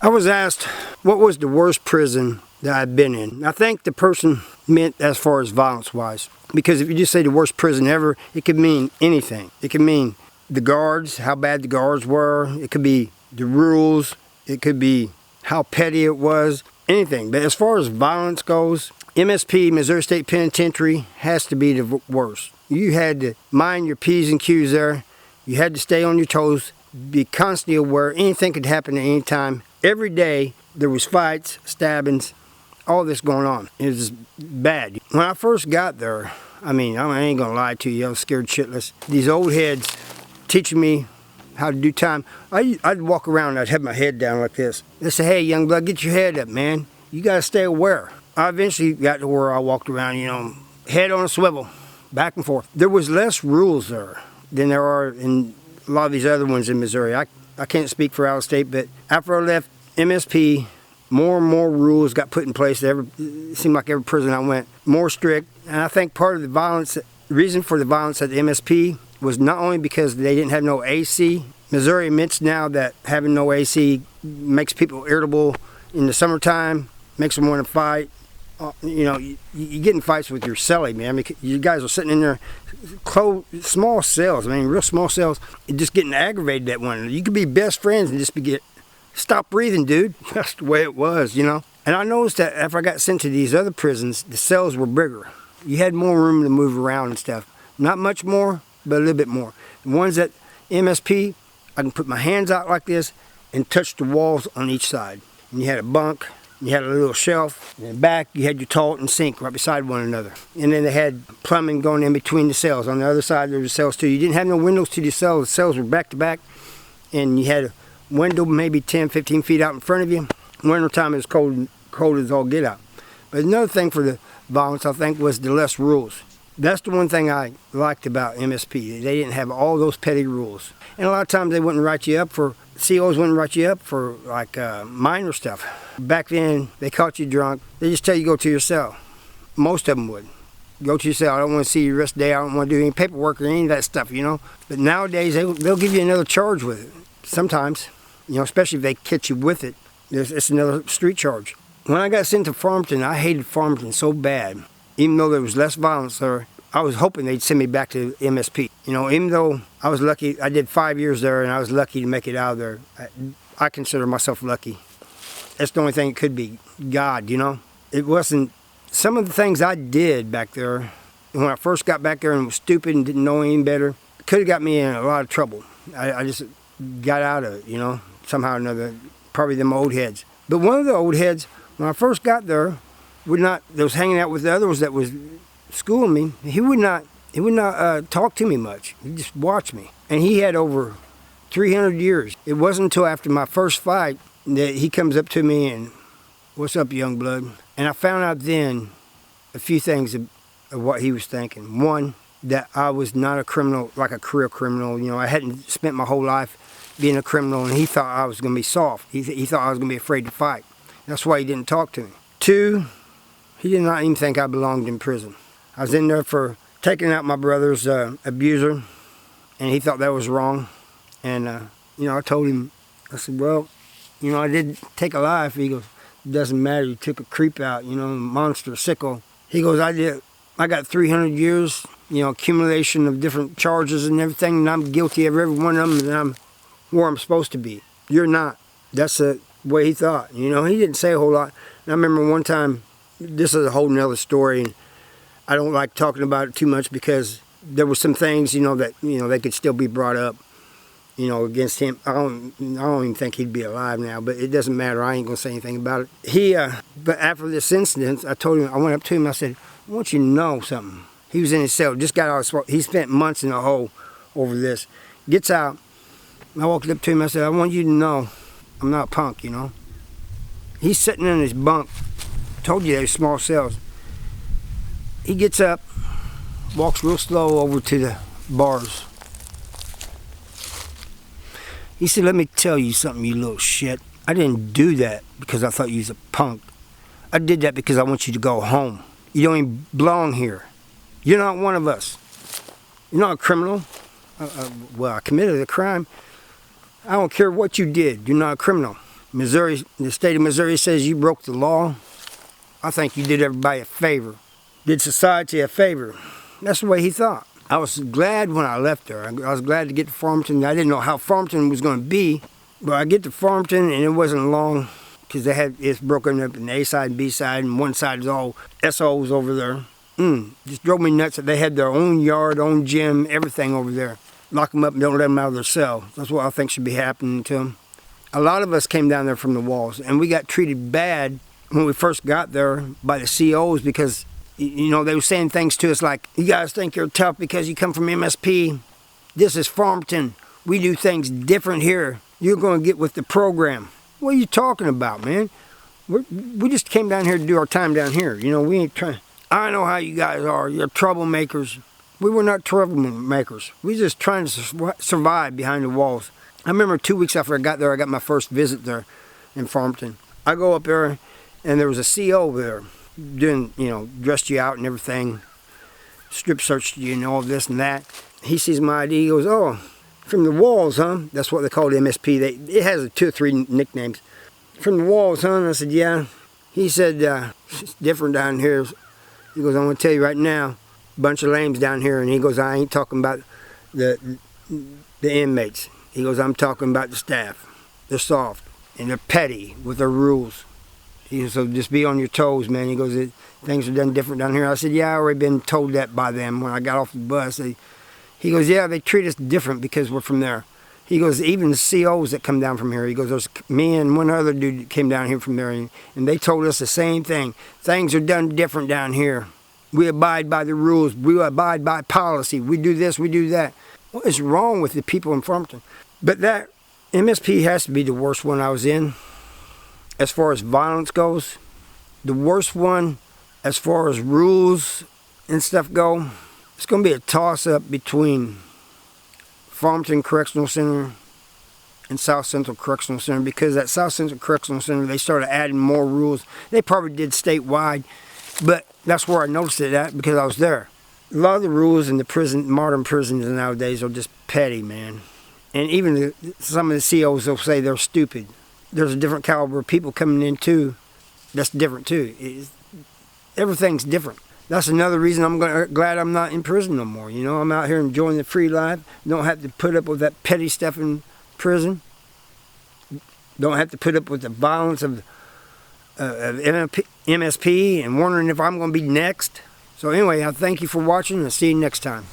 I was asked what was the worst prison that I'd been in. I think the person meant as far as violence-wise. Because if you just say the worst prison ever, it could mean anything. It could mean the guards, how bad the guards were. It could be the rules. It could be how petty it was. Anything. But as far as violence goes, M.S.P, Missouri State Penitentiary, has to be the worst. You had to mind your P's and Q's there. You had to stay on your toes, be constantly aware. Anything could happen at any time. Every day there was fights, stabbings, all this going on. It was bad. When I first got there, I ain't gonna lie to you, I was scared shitless. These old heads teaching me how to do time. I'd walk around and I'd have my head down like this. They say, hey, young blood, get your head up, man. You gotta stay aware. I eventually got to where I walked around, head on a swivel, back and forth. There was less rules there than there are in a lot of these other ones in Missouri. I can't speak for out of state, but after I left M.S.P, more and more rules got put in place. It seemed like every prison I went, more strict. And I think part of the reason for the violence at the M.S.P was not only because they didn't have no AC. Missouri admits now that having no AC makes people irritable in the summertime, makes them want to fight. You get in fights with your cellie, man. You guys are sitting in there, small cells. Real small cells. Just getting aggravated at one another. You could be best friends and just stop breathing, dude. That's the way it was, And I noticed that after I got sent to these other prisons, the cells were bigger. You had more room to move around and stuff. Not much more, but a little bit more. The ones at M.S.P, I can put my hands out like this and touch the walls on each side. And you had a bunk, you had a little shelf, and in the back you had your toilet and sink right beside one another. And then they had plumbing going in between the cells. On the other side there were cells too. You didn't have no windows to the cells. The cells were back to back, and you had a window maybe 10, 15 feet out in front of you. Winter time it was cold as all get out. But another thing for the violence, I think, was the less rules. That's the one thing I liked about M.S.P. They didn't have all those petty rules. And a lot of times they wouldn't write you up for, COs wouldn't write you up for like minor stuff. Back then, they caught you drunk. They just tell you go to your cell. Most of them would. Go to your cell. I don't want to see you the rest of the day. I don't want to do any paperwork or any of that stuff, But nowadays, they'll give you another charge with it. Sometimes, especially if they catch you with it. It's another street charge. When I got sent to Farmington, I hated Farmington so bad. Even though there was less violence there, I was hoping they'd send me back to M.S.P. Even though I was lucky, I did 5 years there and I was lucky to make it out of there. I consider myself lucky. That's the only thing it could be. God, It wasn't, some of the things I did back there, when I first got back there and was stupid and didn't know any better, could have got me in a lot of trouble. I just got out of it, somehow or another, probably them old heads. But one of the old heads, when I first got there, that was hanging out with the others that was schooling me, he would not talk to me much. He'd just watch me. And he had over 300 years. It wasn't until after my first fight that he comes up to me and, what's up, young blood? And I found out then a few things of what he was thinking. One, that I was not a criminal, like a career criminal. I hadn't spent my whole life being a criminal, and he thought I was going to be soft. He thought I was going to be afraid to fight. That's why he didn't talk to me. Two, he did not even think I belonged in prison. I was in there for taking out my brother's abuser, and he thought that was wrong. And, I told him, I said, well, I did take a life. He goes, it doesn't matter, you took a creep out, monster, sicko. He goes, I got 300 years, accumulation of different charges and everything, and I'm guilty of every one of them, and I'm where I'm supposed to be. You're not. That's the way he thought. He didn't say a whole lot. And I remember one time, this is a whole nother story, and I don't like talking about it too much because there were some things, that, they could still be brought up, against him. I don't even think he'd be alive now, but it doesn't matter. I ain't gonna say anything about it. But after this incident, I went up to him, I said, I want you to know something. He was in his cell, just got out of, he spent months in a hole over this. Gets out, I walked up to him, I said, I want you to know I'm not a punk, He's sitting in his bunk. Told you there's small cells. He gets up, walks real slow over to the bars. He said, let me tell you something, you little shit. I didn't do that because I thought you was a punk. I did that because I want you to go home. You don't even belong here. You're not one of us. You're not a criminal. Well, I committed a crime. I don't care what you did. You're not a criminal. Missouri, the state of Missouri says you broke the law. I think you did everybody a favor, did society a favor. That's the way he thought. I was glad when I left there. I was glad to get to Farmington. I didn't know how Farmington was going to be, but I get to Farmington and it wasn't long because it's broken up in the A side and B side, and one side is all SOs over there. Just drove me nuts that they had their own yard, own gym, everything over there. Lock them up and don't let them out of their cell. That's what I think should be happening to them. A lot of us came down there from the walls, and we got treated bad when we first got there by the COs because, you know, they were saying things to us like, you guys think you're tough because you come from M.S.P. This is Farmington. We do things different here. You're going to get with the program. What are you talking about, man? We just came down here to do our time down here. You know, we ain't trying. I know how you guys are. You're troublemakers. We were not troublemakers. We were just trying to survive behind the walls. I remember 2 weeks after I got there, I got my first visit there in Farmington. I go up there, and there was a CO there doing, you know, dressed you out and everything, strip searched you and all this and that. He sees my ID, he goes, oh, from the walls, huh? That's what they call the M.S.P. It has 2 or 3 nicknames. From the walls, huh? And I said, yeah. He said, it's different down here. He goes, I'm going to tell you right now, a bunch of lames down here. And he goes, I ain't talking about the inmates. He goes, I'm talking about the staff. They're soft and they're petty with their rules. He goes, so just be on your toes, man. He goes, things are done different down here. I said, yeah, I already been told that by them when I got off the bus. He goes, yeah, they treat us different because we're from there. He goes, even the COs that come down from here, he goes, there's me and one other dude that came down here from there, and they told us the same thing. Things are done different down here. We abide by the rules. We abide by policy. We do this, we do that. What is wrong with the people in Farmington? But that M.S.P. has to be the worst one I was in as far as violence goes. The worst one as far as rules and stuff go. It's going to be a toss-up between Farmington Correctional Center and South Central Correctional Center, because at South Central Correctional Center they started adding more rules. They probably did statewide, but that's where I noticed it at because I was there. A lot of the rules in the modern prisons nowadays are just petty, man. And even some of the COs will say they're stupid. There's a different caliber of people coming in too. That's different too. Everything's different. That's another reason I'm glad I'm not in prison no more. You know, I'm out here enjoying the free life. Don't have to put up with that petty stuff in prison. Don't have to put up with the violence of M.S.P. and wondering if I'm going to be next. So anyway, I thank you for watching and see you next time.